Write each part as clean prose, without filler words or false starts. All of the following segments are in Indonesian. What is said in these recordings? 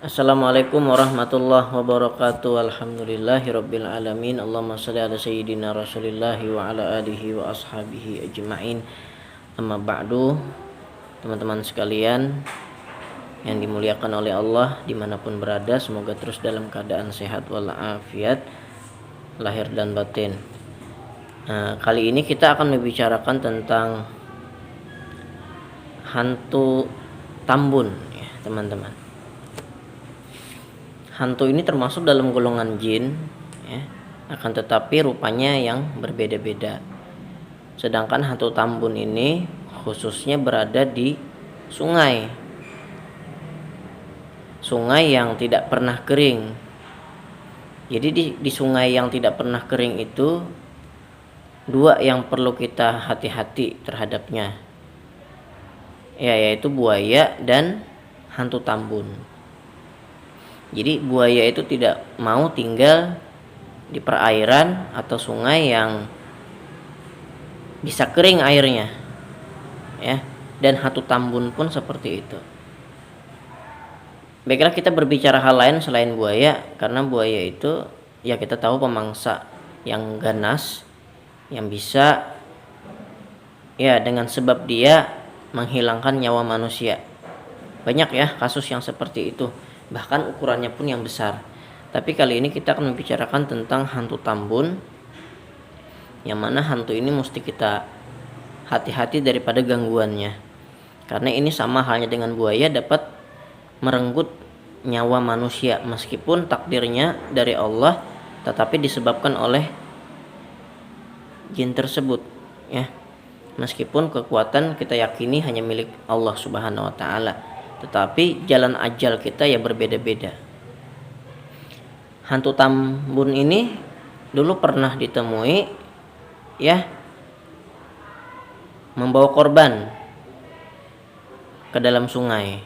Assalamualaikum warahmatullahi wabarakatuh. Alhamdulillahirabbil alamin. Allahumma shalli ala sayyidina Rasulillah wa ala alihi wa ashabihi ajmain. Amma ba'du. Teman-teman sekalian yang dimuliakan oleh Allah dimanapun berada, semoga terus dalam keadaan sehat walafiat lahir dan batin. Kali ini kita akan membicarakan tentang hantu Tambun ya, teman-teman. Hantu ini termasuk dalam golongan jin ya, akan tetapi rupanya yang berbeda-beda. Sedangkan hantu Tambun ini khususnya berada di sungai yang tidak pernah kering. Jadi di sungai yang tidak pernah kering itu dua yang perlu kita hati-hati terhadapnya, yaitu buaya dan hantu Tambun. Jadi buaya itu tidak mau tinggal di perairan atau sungai yang bisa kering airnya ya, dan hantu Tambun pun seperti itu. Baiklah, kita berbicara hal lain selain buaya, karena buaya itu ya kita tahu pemangsa yang ganas, yang bisa ya dengan sebab dia menghilangkan nyawa manusia. Banyak ya kasus yang seperti itu, bahkan ukurannya pun yang besar. Tapi kali ini kita akan membicarakan tentang hantu Tambun, yang mana hantu ini mesti kita hati-hati daripada gangguannya, karena ini sama halnya dengan buaya, dapat merenggut nyawa manusia meskipun takdirnya dari Allah, tetapi disebabkan oleh jin tersebut ya. Meskipun kekuatan kita yakini hanya milik Allah Subhanahu wa taala, tetapi jalan ajal kita ya berbeda-beda. Hantu Tambun ini dulu pernah ditemui ya, membawa korban ke dalam sungai.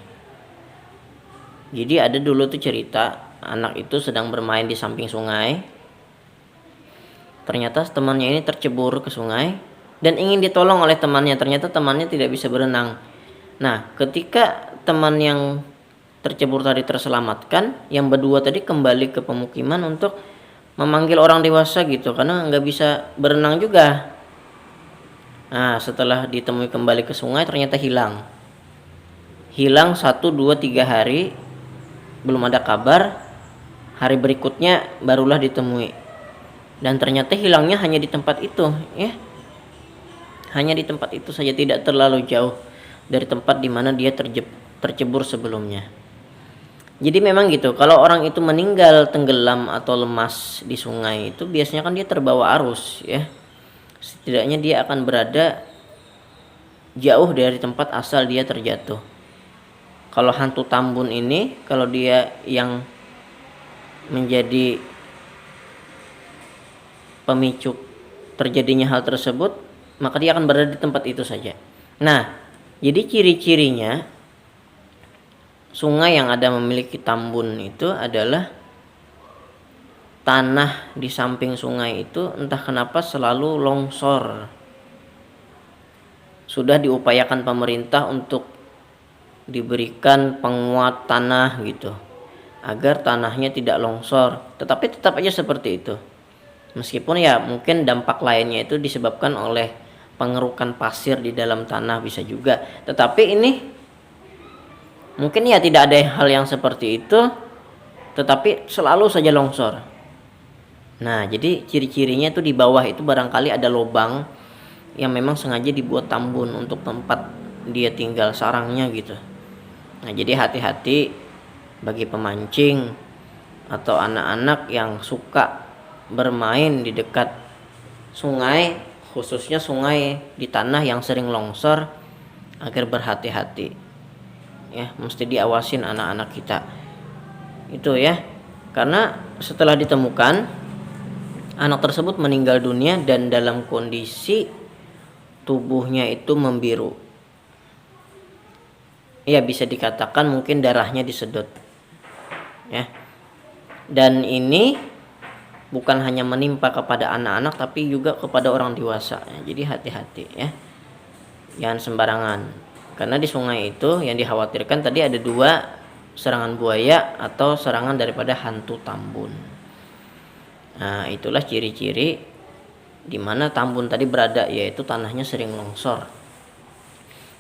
Jadi ada dulu tuh cerita, anak itu sedang bermain di samping sungai. Ternyata temannya ini tercebur ke sungai dan ingin ditolong oleh temannya. Ternyata temannya tidak bisa berenang. Nah, ketika teman yang tercebur tadi terselamatkan, yang berdua tadi kembali ke pemukiman untuk memanggil orang dewasa gitu, karena nggak bisa berenang juga. Nah, setelah ditemui kembali ke sungai, ternyata hilang 1, 2, 3 hari, belum ada kabar. Hari berikutnya barulah ditemui, dan ternyata hilangnya hanya di tempat itu ya, hanya di tempat itu saja, tidak terlalu jauh dari tempat di mana dia tercebur sebelumnya. Jadi memang gitu, kalau orang itu meninggal tenggelam atau lemas di sungai itu biasanya kan dia terbawa arus ya. Setidaknya dia akan berada jauh dari tempat asal dia terjatuh. Kalau hantu Tambun ini, kalau dia yang menjadi pemicu terjadinya hal tersebut, maka dia akan berada di tempat itu saja. Nah, jadi ciri-cirinya sungai yang ada memiliki tambun itu adalah tanah di samping sungai itu entah kenapa selalu longsor. Sudah diupayakan pemerintah untuk diberikan penguat tanah gitu, agar tanahnya tidak longsor, tetapi tetap aja seperti itu. Meskipun ya mungkin dampak lainnya itu disebabkan oleh pengerukan pasir di dalam tanah, bisa juga. Tetapi ini mungkin ya tidak ada hal yang seperti itu, tetapi selalu saja longsor. Nah, jadi ciri-cirinya itu di bawah itu barangkali ada lubang yang memang sengaja dibuat tambun untuk tempat dia tinggal, sarangnya gitu. Nah, jadi hati-hati bagi pemancing atau anak-anak yang suka bermain di dekat sungai, khususnya sungai di tanah yang sering longsor, agar berhati-hati ya, mesti diawasin anak-anak kita itu ya. Karena setelah ditemukan, anak tersebut meninggal dunia dan dalam kondisi tubuhnya itu membiru ya, bisa dikatakan mungkin darahnya disedot ya. Dan ini bukan hanya menimpa kepada anak-anak, tapi juga kepada orang dewasa ya. Jadi hati-hati ya, jangan sembarangan, karena di sungai itu yang dikhawatirkan tadi ada dua serangan buaya atau serangan daripada hantu Tambun. Nah, itulah ciri-ciri di mana Tambun tadi berada, yaitu tanahnya sering longsor.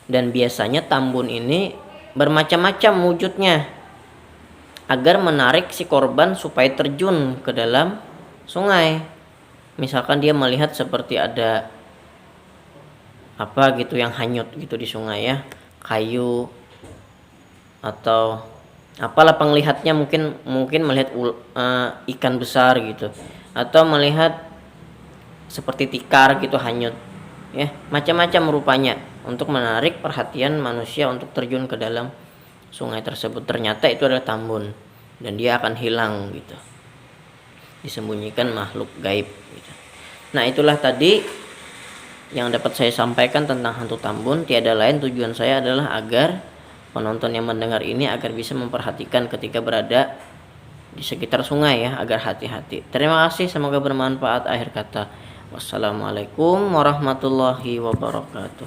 Dan biasanya Tambun ini bermacam-macam wujudnya agar menarik si korban supaya terjun ke dalam sungai. Misalkan dia melihat seperti ada apa gitu yang hanyut gitu di sungai ya, kayu atau apalah penglihatnya, mungkin melihat ikan besar gitu, atau melihat seperti tikar gitu hanyut ya, macam-macam rupanya untuk menarik perhatian manusia untuk terjun ke dalam sungai tersebut. Ternyata itu adalah Tambun dan dia akan hilang gitu, disembunyikan makhluk gaib gitu. Nah, itulah tadi yang dapat saya sampaikan tentang hantu Tambun. Tiada lain, tujuan saya adalah agar penonton yang mendengar ini agar bisa memperhatikan ketika berada di sekitar sungai ya, agar hati-hati. Terima kasih, semoga bermanfaat. Akhir kata, wassalamualaikum warahmatullahi wabarakatuh.